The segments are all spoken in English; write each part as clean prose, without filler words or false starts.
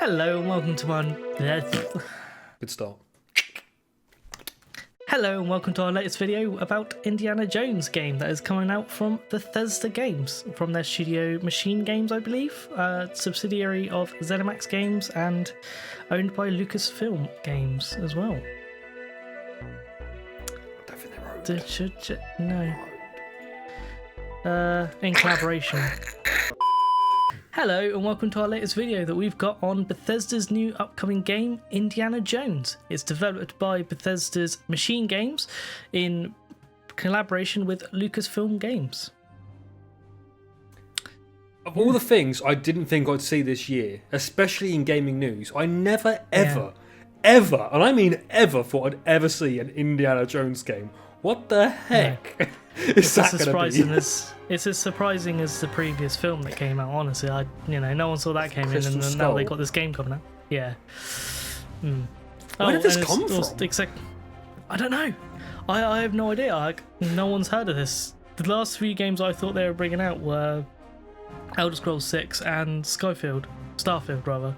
Hello and welcome to our Good start. Hello and welcome to our latest video about Indiana Jones game that is coming out from Bethesda Games, from their studio Machine Games, I believe, subsidiary of ZeniMax Games and owned by Lucasfilm Games as well. I don't think they're owned. No. In collaboration. Hello and welcome to our latest video that we've got on Bethesda's new upcoming game, Indiana Jones. It's developed by Bethesda's Machine Games in collaboration with Lucasfilm Games. Of all the things I didn't think I'd see this year, especially in gaming news, I never, ever, and I mean ever, thought I'd ever see an Indiana Jones game. What the heck is that going to be? It's as surprising as the previous film that came out, honestly. No one saw that came in, and now they got this game coming out. Yeah. Where did this come from? I don't know. I have no idea. No one's heard of this. The last few games I thought they were bringing out were Elder Scrolls 6 and Starfield rather.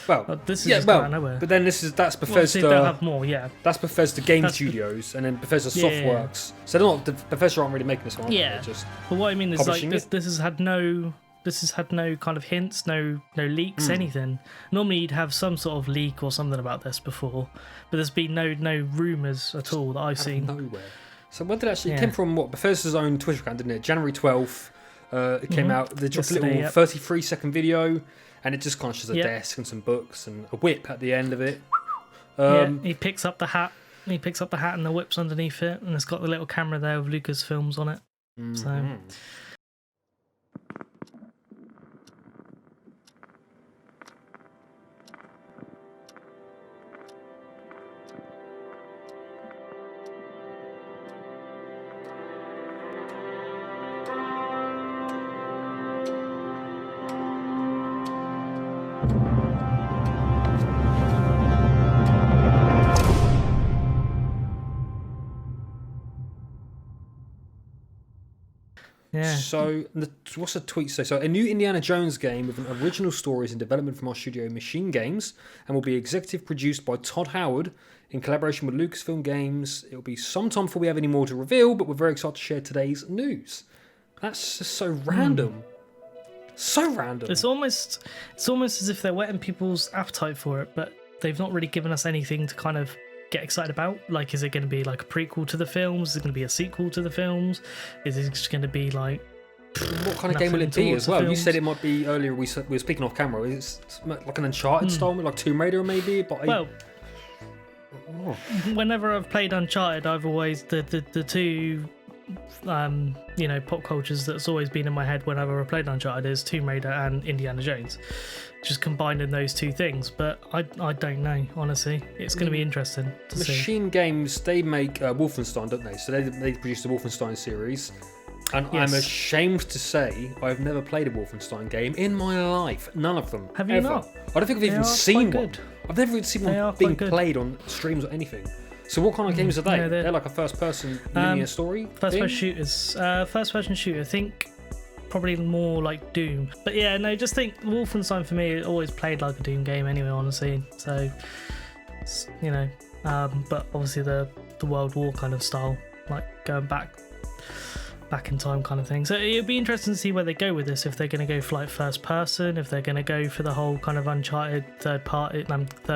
Well, this is just out of nowhere. But then that's Bethesda. Well, they'll have more, yeah. That's Bethesda Game Studios, and then Bethesda Softworks. So they're not. Bethesda aren't really making this one. Yeah. But what I mean is, like, this has had no kind of hints, no leaks, anything. Normally you'd have some sort of leak or something about this before, but there's been no rumours at all that I've seen. Nowhere. So when did it came from? What, Bethesda's own Twitter account, didn't it? January 12th. It came out. They dropped a little 33-second video, and it just kind of shows a desk and some books and a whip at the end of it. He picks up the hat. He picks up the hat and the whip's underneath it, and it's got the little camera there with Lucasfilms on it. So. Yeah. So, what's the tweet say? So, a new Indiana Jones game with an original story is in development from our studio Machine Games and will be executive produced by Todd Howard in collaboration with Lucasfilm Games. It will be some time before we have any more to reveal, but we're very excited to share today's news. That's just so random. So random. It's almost as if they're whetting people's appetite for it, but they've not really given us anything to kind of get excited about. Like, is it going to be like a prequel to the films? Is it going to be a sequel to the films? Is it just going to be like what kind of game will it be as well? You said it might be earlier. We were speaking off camera. It's like an Uncharted style, like Tomb Raider maybe. But whenever I've played Uncharted, I've always the two pop cultures that's always been in my head whenever I played Uncharted is Tomb Raider and Indiana Jones, just combining those two things. But I don't know, honestly. It's going to be interesting to see. Machine Games, they make Wolfenstein, don't they? So they produce the Wolfenstein series, and I'm ashamed to say I've never played a Wolfenstein game in my life. None of them. Have you ever. not? I don't think I've even seen one. I've never even seen one being played on streams or anything. So what kind of games are they? No, they're like a first-person linear story? First-person shooters. First-person shooter. I think probably more like Doom. But yeah, no, just think Wolfenstein for me it always played like a Doom game anyway, honestly. So, but obviously the World War kind of style, like going back in time kind of thing. So it'd be interesting to see where they go with this, if they're going to go for like first person, if they're going to go for the whole kind of Uncharted third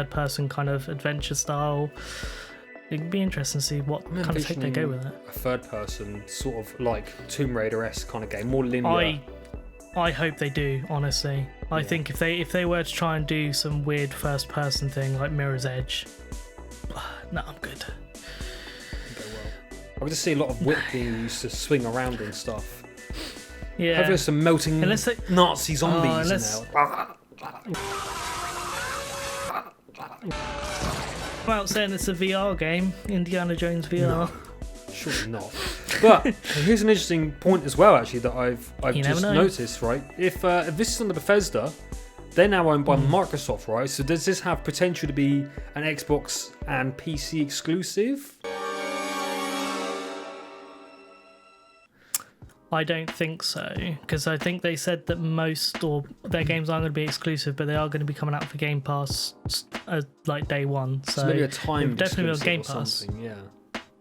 person kind of adventure style. It'd be interesting to see what kind of take they go with it. A third person, sort of like Tomb Raider-esque kind of game, more linear. I hope they do, honestly. I think if they were to try and do some weird first person thing like Mirror's Edge, no, I'm good. I would just see a lot of whip being used to swing around and stuff. Yeah. Hopefully there's some melting Nazi zombies in there. Well, saying it's a VR game, Indiana Jones VR. No, surely not. But here's an interesting point as well, actually, that I've just noticed. Right, if this is on the Bethesda, they're now owned by Microsoft, right? So does this have potential to be an Xbox and PC exclusive? I don't think so, because I think they said that most or their games aren't going to be exclusive, but they are going to be coming out for Game Pass like day one. So maybe a time definitely on Game or Pass. Yeah,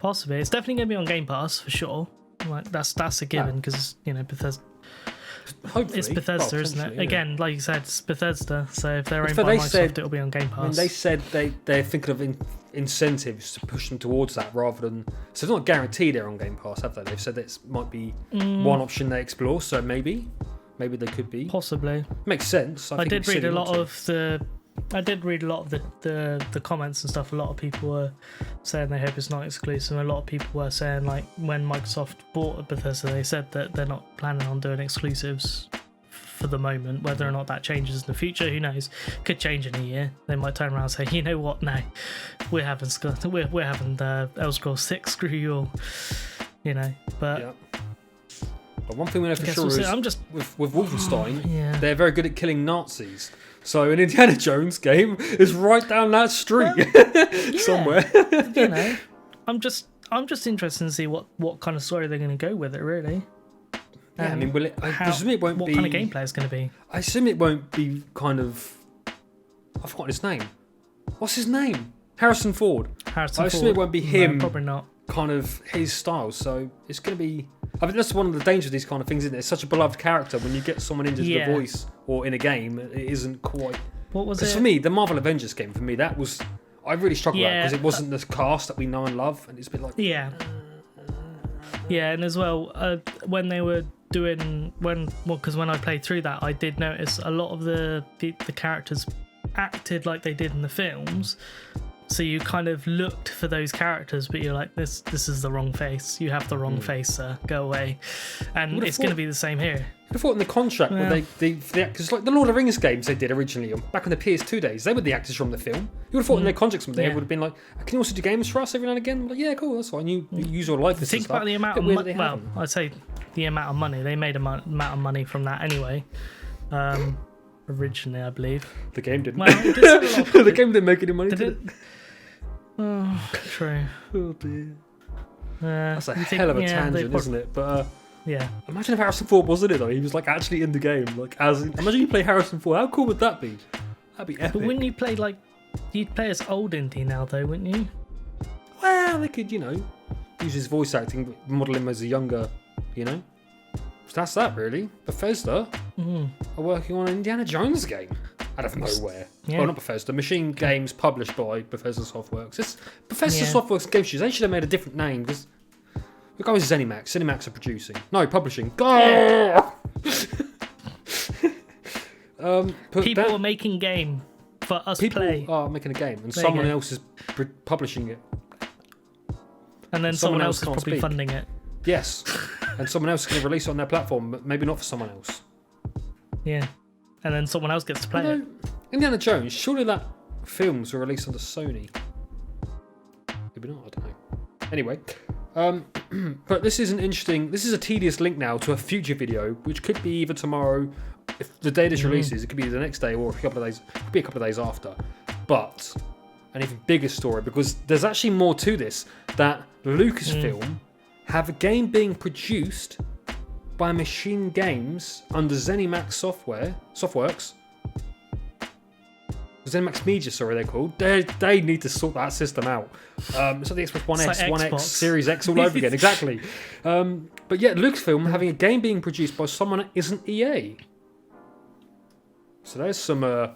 possibly. It's definitely going to be on Game Pass for sure. Like that's a given because Bethesda. Hopefully, It's Bethesda, isn't it? Yeah. Again, like you said, it's Bethesda. So if they're owned But by they Microsoft, said- it'll be on Game Pass. I mean, they said they're thinking of incentives to push them towards that rather than. So it's not guaranteed they're on Game Pass, have they? They've said that might be one option they explore. So maybe they could be. Possibly. Makes sense. I did read a lot of the comments and stuff. A lot of people were saying they hope it's not exclusive. A lot of people were saying, like, when Microsoft bought Bethesda, they said that they're not planning on doing exclusives for the moment. Whether or not that changes in the future, who knows? Could change in a year. They might turn around and say, you know what? No, we're having Elder Scrolls 6. Screw you all. You know, but. Yeah. But one thing we know for guess sure we'll see. is I'm just with Wolfenstein, yeah. they're very good at killing Nazis. So an Indiana Jones game is right down that street somewhere. You know, I'm just interested to see what kind of story they're going to go with it. Really. Yeah, I mean, I presume it won't what be. What kind of gameplay is going to be? I assume it won't be kind of. I've forgotten his name. What's his name? Harrison Ford. I assume it won't be him. No, probably not. Kind of his style. So it's going to be. I think that's one of the dangers of these kind of things, isn't it? It's such a beloved character. When you get someone into the voice or in a game, it isn't quite. What was it? For me, the Marvel Avengers game, for me, that was. I really struggled with that because it wasn't the cast that we know and love, and it's a bit like. Yeah. Yeah, and as well, when they were doing because when I played through that, I did notice a lot of the characters acted like they did in the films. So you kind of looked for those characters, but you're like, this is the wrong face. You have the wrong face, sir. Go away. And it's going to be the same here. I thought in the contract, because like the Lord of the Rings games they did originally, back in the PS2 days, they were the actors from the film. You would have thought in their contracts they would have been like, can you also do games for us every now and again? Like, yeah, cool, that's fine. You use your likeness. Think about the amount of money. Well, I'd say the amount of money. They made amount of money from that anyway. Originally, I believe. The game didn't. Well, it did the game didn't make any money, did it? Oh, true. Oh dear. That's a you hell of a tangent, isn't it? But yeah. Imagine if Harrison Ford wasn't it though. He was like actually in the game. Like imagine you play Harrison Ford. How cool would that be? That'd be epic. But wouldn't you play you'd play as old Indy now though, wouldn't you? Well, they could, use his voice acting, but model him as a younger, So that's that really. Bethesda are working on an Indiana Jones game out of nowhere. Yeah. Well, not Bethesda. Machine Games published by Bethesda Softworks. It's Bethesda Softworks Game Studios. They should have made a different name because the guy was ZeniMax. ZeniMax are producing. No, publishing. Go! People are making game for us to play. People are making a game and someone else is publishing it. And then someone else is probably funding it. Yes. And someone else is going to release it on their platform, but maybe not for someone else. Yeah. And then someone else gets to play it. Indiana Jones, surely that films were released under Sony. Maybe not, I don't know. Anyway, but this is a tedious link now to a future video, which could be either tomorrow, if the day this releases, it could be the next day or a couple of days, it could be a couple of days after. But an even bigger story, because there's actually more to this, that Lucasfilm have a game being produced by Machine Games under ZeniMax Softworks. ZeniMax Media, sorry, they're called. They need to sort that system out. It's like the Xbox One X, like One Xbox. X, Series X all over again, exactly. But yeah, Lucasfilm having a game being produced by someone that isn't EA. So there's some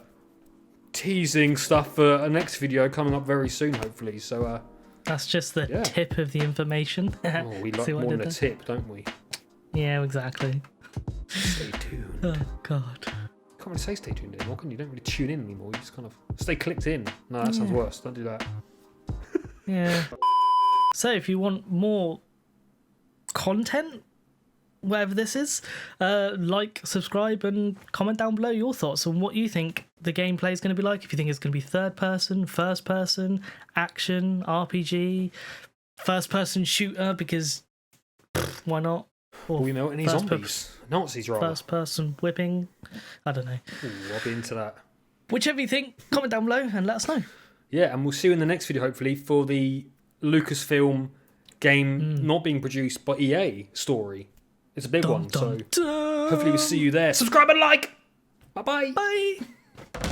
teasing stuff for a next video coming up very soon, hopefully. So that's just the tip of the information. We like more than a tip, don't we? Yeah, exactly. Stay tuned. Oh God. Can't really say stay tuned anymore, can you? You don't really tune in anymore. You just kind of stay clicked in. No, that sounds worse. Don't do that. Yeah. So if you want more content, whatever this is, like, subscribe, and comment down below your thoughts on what you think the gameplay is going to be like. If you think it's going to be third person, first person, action, RPG, first person shooter, because why not? Or we know any zombies. Nazis, rather. First person whipping. I don't know. Ooh, I'll be into that. Whichever you think, comment down below and let us know. Yeah, and we'll see you in the next video, hopefully, for the Lucasfilm game not being produced by EA story. It's a big one. So dun. hopefully we'll see you there. Subscribe and like. Bye-bye. Bye.